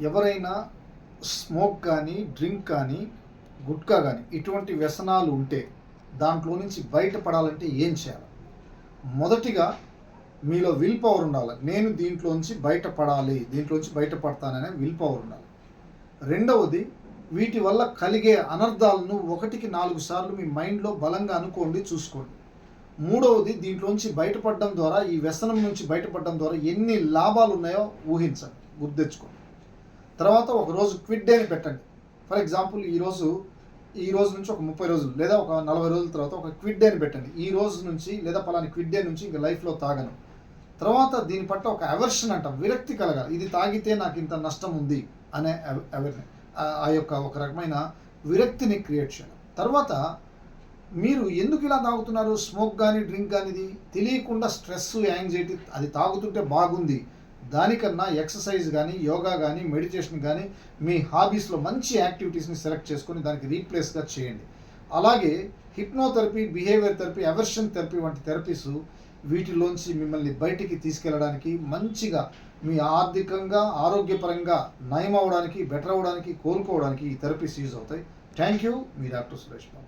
ఎవరైనా స్మోక్ కానీ, డ్రింక్ కానీ, గుట్కా కానీ ఇటువంటి వ్యసనాలు ఉంటే దాంట్లో నుంచి బయటపడాలంటే ఏం చేయాలి? మొదటిగా మీలో విల్ పవర్ ఉండాలి. నేను దీంట్లోంచి బయటపడాలి, దీంట్లోంచి బయటపడతాననే విల్ పవర్ ఉండాలి. రెండవది, వీటి వల్ల కలిగే అనర్థాలను 1కి 4 సార్లు మీ మైండ్లో బలంగా అనుకోండి, చూసుకోండి. మూడవది, దీంట్లోంచి బయటపడడం ద్వారా, ఈ వ్యసనం నుంచి బయటపడడం ద్వారా ఎన్ని లాభాలు ఉన్నాయో ఊహించండి, గుర్తెచ్చుకోండి. తర్వాత ఒకరోజు క్విట్ డే అని పెట్టండి. ఫర్ ఎగ్జాంపుల్ ఈ రోజు నుంచి ఒక 30 రోజులు లేదా ఒక 40 రోజుల తర్వాత ఒక క్విట్ డే అని పెట్టండి. ఈ రోజు నుంచి లేదా పలాని క్విట్ డే నుంచి ఇంకా లైఫ్లో తాగను. తర్వాత దీని పట్ల ఒక అవర్షన్ అంటాం, విరక్తి కలగాలి. ఇది తాగితే నాకు ఇంత నష్టం ఉంది అనే ఆ యొక్క ఒక రకమైన విరక్తిని క్రియేట్ చేయాలి. తర్వాత మీరు ఎందుకు ఇలా తాగుతున్నారు? స్మోక్ కానీ, డ్రింక్ కానీ, ఇది తెలియకుండా స్ట్రెస్, యాంగ్జైటీ, అది తాగుతుంటే బాగుంది, దానికన్నా ఎక్సర్సైజ్ కానీ, యోగా కానీ, మెడిటేషన్ కానీ, మీ హాబీస్లో మంచి యాక్టివిటీస్ని సెలెక్ట్ చేసుకొని దానికి రీప్లేస్గా చేయండి. అలాగే hypnotherapy, behaviour therapy, aversion therapy వంటి థెరపీస్ వీటిలోంచి మిమ్మల్ని బయటికి తీసుకెళ్ళడానికి, మంచిగా మీ ఆర్థికంగా, ఆరోగ్యపరంగా నయం అవ్వడానికి, బెటర్ అవ్వడానికి, కోలుకోవడానికి ఈ థెరపీస్ యూజ్ అవుతాయి. Thank you. Me doctor Suresh Babu.